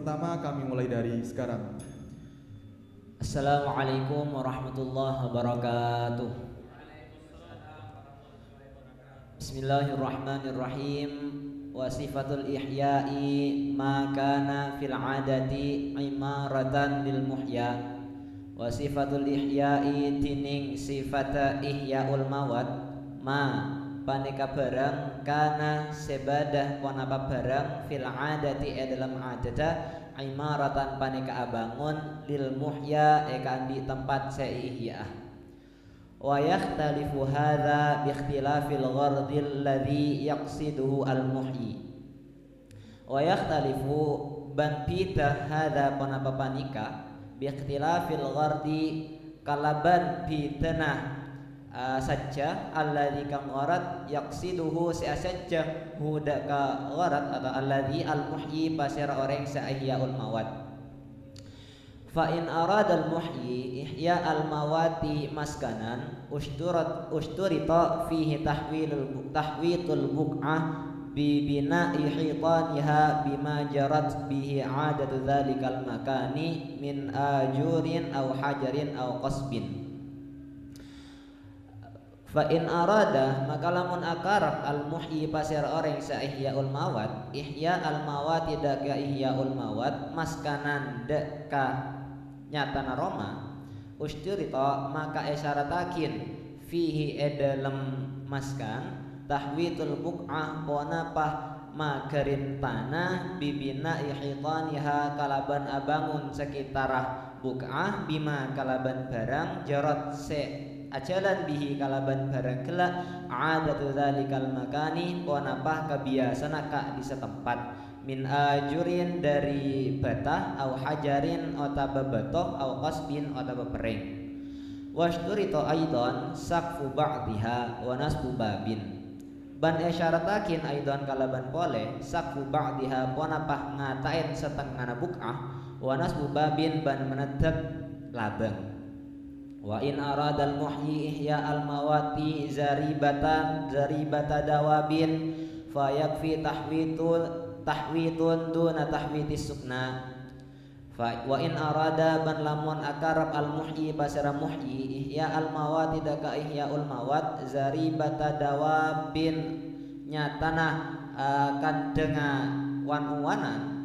pertama kami mulai dari sekarang. Assalamualaikum warahmatullahi wabarakatuh. Bismillahirrahmanirrahim. Wa sifatul ihya'i ma kana fil adati imaratan lil muhya. Wa sifatul ihya'i tining sifata ihya'ul mawat ma paneka barang kana sebadah ponapa barang fil adati dalam adata imaratan paneka abangun lil muhya eka di tempat seihya. Wa yakhtalifu hadza bi ikhtilafil ghardil ladzi yaqsiduhu al muhyi. Wa yakhtalifu ban pita hadza ponapa panika bi ikhtilafil ghardi kalaban pitana saja alladzi kang gharat yaqsiduhu sajja huda ka gharat atau alladzi al muhyi pasir orang sa'ihyaul mawat. Fa in arada al muhyi ihya al mawati maskanan usturita fihi tahwitul buq'ah bi bina'i hitaniha bima jarat bihi 'adatu dzalikal makani min ajurin aw hajarin aw qasbin. Fa in arada maka lamun akarab al muhyi pasir orang sa ihyaul mawat ihya al mawat tidak ka ihyaul mawat maskanan deka nyatana roma usturita maka isyaratakin fihi edalem maskan tahwitul buq'ah ponapah magarin tanah bibina ihitaniha kalaban abangun sekitarah buq'ah bima kalaban barang jarot se ajalan bihi kalaban barang kelak adatu dzalikal makani ponapah kebiasaan ka di setempat min ajurin dari batah au hajarin otaba batoh au qasbin otaba pereng wasturito aidan sakfu ba'diha wa nasbu babin ban isyaratakin aidan kalaban pole sakfu ba'diha ponapah ngatain setengah buq'ah wa nasbu babin ban menedek labang. Wa in aradal muhyi ihya al mawati zaribata dawabin fa yakfi tahwitun duna tahwitis sukna. Wa in arada ban lamun akarab al muhyi basara muhyi ihya al mawati daka ihyaul mawat zaribata dawabin nyatana kadenga wan-wanan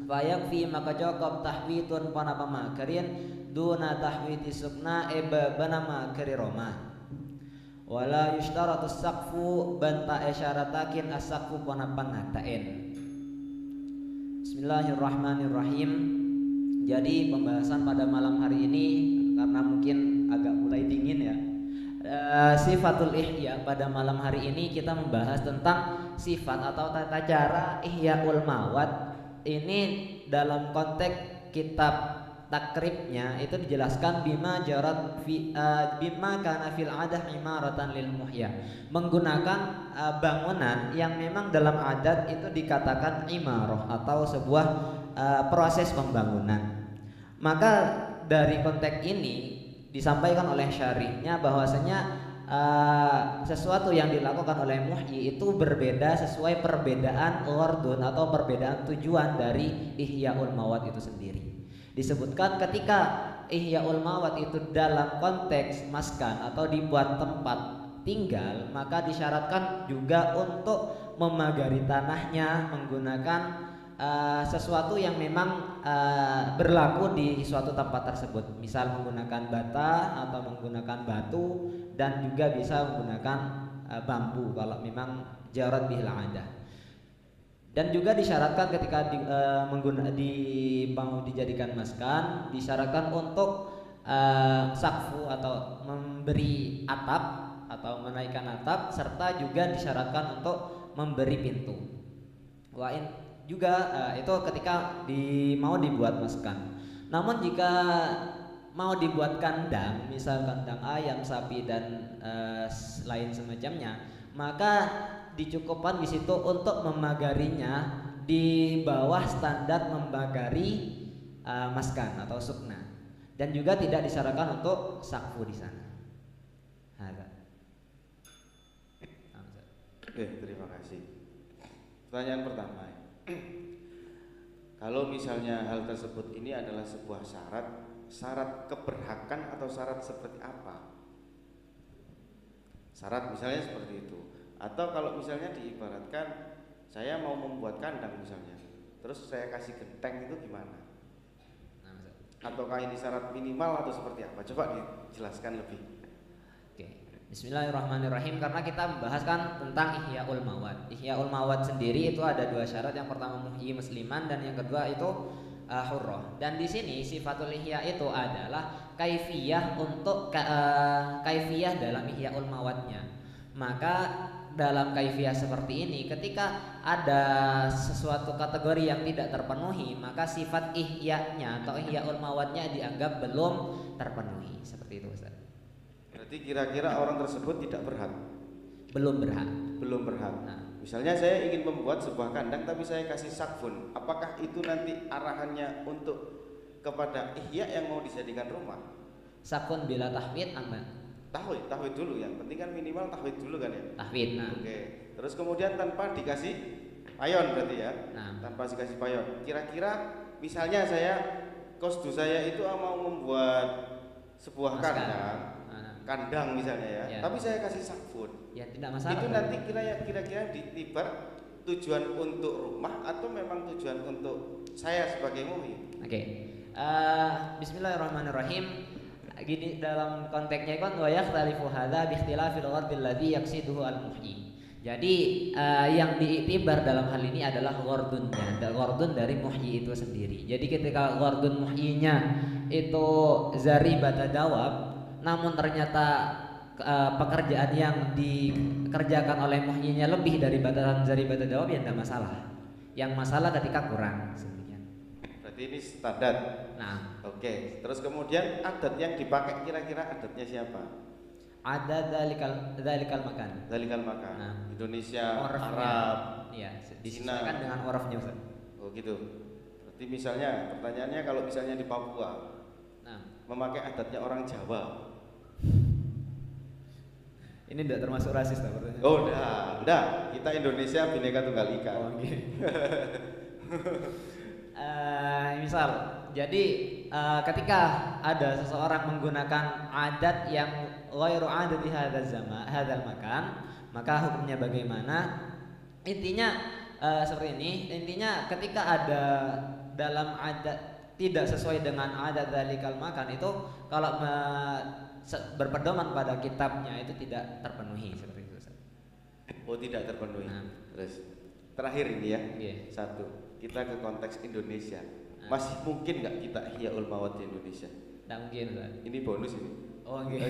fa yakfi maka cukup tahwitun panapa makarin duna tahwiti sukna banama keri Roma wala yushtaratu saqfu banta isyaratakin as-saqfu ponapan ngatain. Bismillahirrahmanirrahim. Jadi pembahasan pada malam hari ini karena mungkin agak mulai dingin ya, sifatul ihya pada malam hari ini kita membahas tentang sifat atau tata cara ihyaul mawat. Ini dalam konteks kitab takribnya itu dijelaskan bima jarat bima kana fil adah imaratan lil muhya, menggunakan bangunan yang memang dalam adat itu dikatakan imarah atau sebuah proses pembangunan. Maka dari konteks ini disampaikan oleh syarihnya bahwasanya sesuatu yang dilakukan oleh muhyi itu berbeda sesuai perbedaan ghardun atau perbedaan tujuan dari ihyaul mawat itu sendiri. Disebutkan ketika ihyaul mawat itu dalam konteks maskan atau dibuat tempat tinggal, maka disyaratkan juga untuk memagari tanahnya menggunakan sesuatu yang memang berlaku di suatu tempat tersebut, misal menggunakan bata atau menggunakan batu dan juga bisa menggunakan bambu kalau memang jarat bihil adah. Dan juga disyaratkan ketika mau dijadikan maskan, disyaratkan untuk sakfu atau memberi atap atau menaikkan atap, serta juga disyaratkan untuk memberi pintu. Wain juga itu ketika mau dibuat maskan. Namun jika mau dibuat kandang, misal kandang ayam, sapi dan lain semacamnya, maka dicukupkan di situ untuk memagarinya di bawah standar membagari maskan atau sukna, dan juga tidak disyaratkan untuk sakfu di sana. Oke, terima kasih. Pertanyaan pertama, Kalau misalnya hal tersebut ini adalah sebuah syarat keberhakan atau syarat seperti apa? Syarat misalnya seperti itu. Atau kalau misalnya diibaratkan saya mau membuat kandang misalnya, terus saya kasih genteng itu gimana? Ataukah ini syarat minimal atau seperti apa? Coba dijelaskan lebih. Oke. Bismillahirrahmanirrahim. Karena kita membahas kan tentang Ihyaul Mawad. Ihyaul Mawad sendiri itu ada dua syarat. Yang pertama muhyi musliman dan yang kedua itu hurrah. Dan di sini sifatul ihya itu adalah kaifiyah untuk kaifiyah dalam Ihyaul Mawadnya. Maka dalam kaifiyah seperti ini, ketika ada sesuatu kategori yang tidak terpenuhi, maka sifat ihya-nya atau ihyaul mawadnya dianggap belum terpenuhi. Seperti itu, Ustaz. Berarti kira-kira orang tersebut tidak berhak. Belum berhak. Belum berhak. Nah. Misalnya saya ingin membuat sebuah kandang tapi saya kasih sakfun. Apakah itu nanti arahannya untuk kepada ihya yang mau dijadikan rumah? Sakun bila tahwid aman. Tahwid dulu, yang penting kan minimal tahwid dulu kan ya. Tahwid. Nah. Oke. Terus kemudian tanpa dikasih payon berarti ya. Nah. Tanpa dikasih payon. Kira-kira misalnya kosdu saya itu mau membuat sebuah kandang misalnya ya. Tapi saya kasih sakfun. Ya tidak masalah. Itu nanti kira-kira ditibar tujuan untuk rumah atau memang tujuan untuk saya sebagai muhyi? Oke. Bismillahirrahmanirrahim. Gini dalam konteksnya kan wa yakhtalifu hadza bi ikhtilafil ghardi alladhi yaqsiduhu al-muhyi. Jadi yang diiktibar dalam hal ini adalah ghardunnya, ghardun dari muhyi itu sendiri. Jadi ketika ghardun muhyinya itu zaribata dawab, namun ternyata pekerjaan yang dikerjakan oleh muhyinya lebih dari batasan zaribata dawab, ya tidak masalah. Yang masalah ketika kurang. Berarti ini standar. Nah, oke. Terus kemudian adat yang dipakai kira-kira adatnya siapa? Adat dalikal makan. Dalikal makan. Nah, Indonesia, orafnya, Arab, iya, disesuaikan dengan orafnya, Ustaz. Oh gitu. Berarti misalnya pertanyaannya kalau misalnya di Papua, memakai adatnya orang Jawa. Ini tidak termasuk rasis tak pertanyaan? Oh, enggak. Kita Indonesia Bhinneka Tunggal Ika. Oh, okay. Misal, jadi ketika ada seseorang menggunakan adat yang ghairu adati hadzal makan, maka hukumnya bagaimana? Intinya seperti ini. Intinya ketika ada dalam adat tidak sesuai dengan adat dalikal makan itu, kalau berpedoman pada kitabnya itu tidak terpenuhi seperti itu. Oh, tidak terpenuhi. Nah. Terus terakhir ini ya. Yeah. Satu, kita ke konteks Indonesia. Masih mungkin nggak kita ihyaul mawad di Indonesia? Tidak mungkin, Ustaz. Ini bonus ini. Oh, gitu.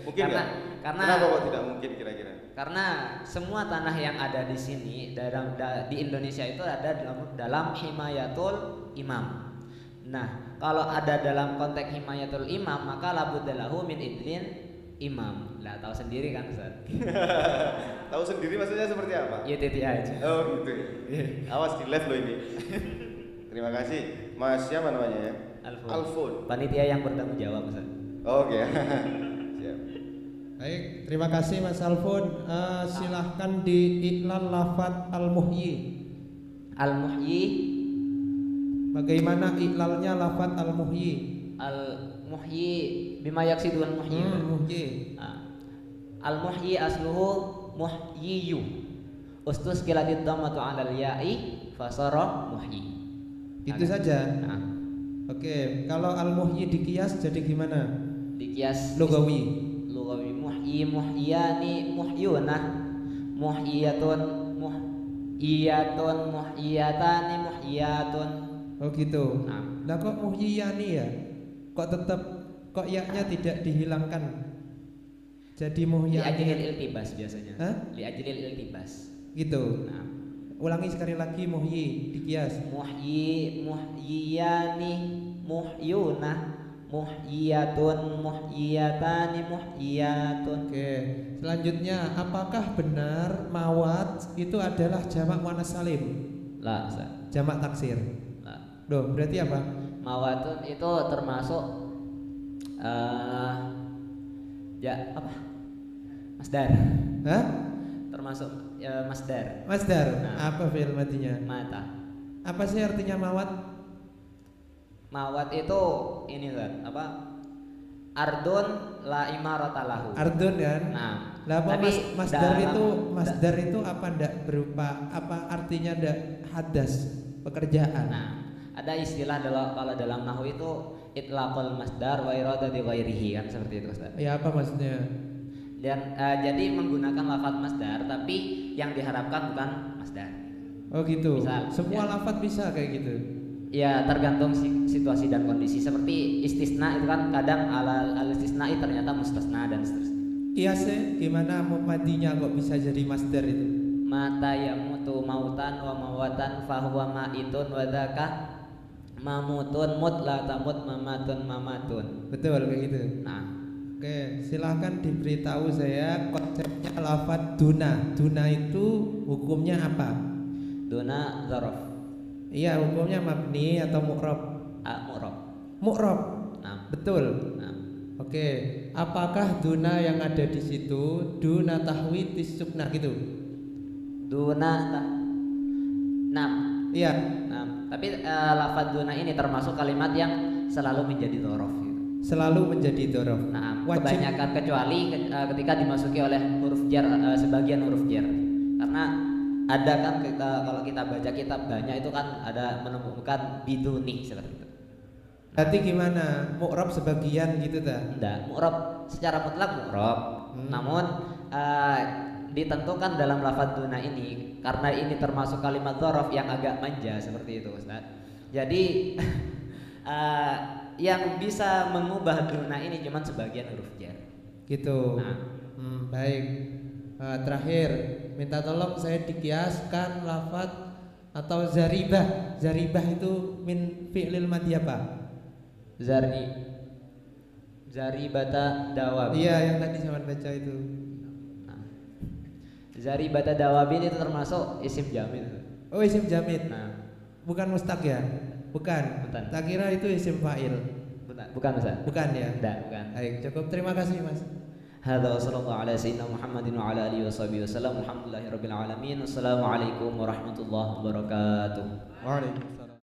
Mungkin karena kenapa kok tidak mungkin kira-kira? Karena semua tanah yang ada di sini di Indonesia itu ada dalam himayatul imam. Nah, kalau ada dalam konteks himayatul imam, maka labuddalahu min idlin imam. Lah tahu sendiri kan, Ustaz? Tahu sendiri maksudnya seperti apa? Ya titik aja. Oh gitu. Awas di live loh ini. Terima kasih. Mas siapa namanya ya? Alfon. Panitia yang bertanggung jawab, Ustaz. Oke. Siap. Baik, terima kasih Mas Alfon. Silahkan diiklan lafadz al-muhyi. Al-muhyi. Bagaimana iklalnya lafadz al-muhyi? Al-muhyi bima yaqsidu al-muhyi. Muhyi. Al-muhyi asluhu muhyiyu. Ustus kilatid dhammatu 'alal ya'i fasara muhyi. Itu saja. Nah. Oke, kalau al-muhyi dikias jadi gimana? Dikias Lugawi. Lugawi muhyi muhyiyani muhyunah muhyiyatun muhyiyatun muhyiyatani muhyiyatun. Oh gitu. Nah. Lah kok muhyiyani ya? Kok yaknya tidak dihilangkan? Jadi Li muhyiyani. ajlil iltibas biasanya. Hah? Li ajlil iltibas. Gitu. Nah. Ulangi sekali lagi muhyi dikias. Muhyiyani muhyunah muhyiyatun muhyiyatani muhyiyatun. Oke, selanjutnya apakah benar mawat itu adalah jamak muannas salim? Lah, Jamak taksir. lah. Loh, berarti apa? Mawatun itu termasuk apa? Masdar. Hah? Termasuk masdar. Masdar. Nah. Apa fi'il madinya? Mata. Apa sih artinya mawat? Mawat itu ini Ustaz, apa? Ardun la imarata lahu. Ardun kan? Nah, Lah apa tapi masdar dalam- itu masdar itu apa ndak berupa apa artinya ndak hadas pekerjaan? Nah, ada istilah kalau dalam nahwu itu itlaqul masdar wa iradati ghairihi kan seperti itu Ustaz. Ya apa maksudnya? Dan jadi menggunakan lafaz masdar tapi yang diharapkan bukan masdar. Oh gitu. Misal, Semua ya. lafaz bisa kayak gitu. Ya tergantung situasi dan kondisi. Seperti istisna itu kan kadang al istisnai ternyata mustasna dan seterusnya. Iya sih, gimana madinya kok bisa jadi masdar itu? Mata yamutu mautan wa mawatan fahuwa ma'itun wa dzaka mamutun mut la tamut mamatun mamatun. Betul kayak gitu. Nah, Oke, silahkan diberitahu saya konsepnya lafaz duna. Duna itu hukumnya apa? duna dzaraf Iya, hukumnya mabni atau mu'rab? mu'rab. Mu'rab. Nah, Betul. nah. Oke, apakah duna yang ada di situ duna tahwid sukna gitu? Duna nah, Iya. nah, tapi lafaz duna ini termasuk kalimat yang selalu menjadi dzaraf gitu. Selalu menjadi dorof. Nah, Wajib. kebanyakan kecuali ketika dimasuki oleh huruf jar, sebagian huruf jar. Karena ada kan kalau kita baca kitab banyak itu kan ada menemukan biduni seperti itu. Berarti gimana? Mu'rab sebagian gitu ta? Enggak, mu'rab secara mutlak mu'rab. Namun ditentukan dalam lafaz duna ini karena ini termasuk kalimat dzaraf yang agak manja seperti itu, Ustaz. Jadi yang bisa mengubah duna ini cuma sebagian huruf jar. Gitu. Nah. Baik. Terakhir, minta tolong saya dikiaskan lafaz atau zaribah. Zaribah itu min fi'lil madhi apa? Zari bata dawab. Iya, yang tadi saya baca itu. Zari bata dawabin itu termasuk isim jamid. Oh, isim jamid. Nah, Bukan mustaq ya? Bukan. Bukan. Tak kira itu isim fa'il. bukan Ustaz. Bukan ya? Tidak, bukan. Baik, cukup. Terima kasih, Mas. Hadza wa sallallahu ala sayyidina Muhammadin wa ala alihi washabihi wasallam. Alhamdulillahirabbil alamin. Wassalamualaikum warahmatullahi wabarakatuh. Waalaikumsalam.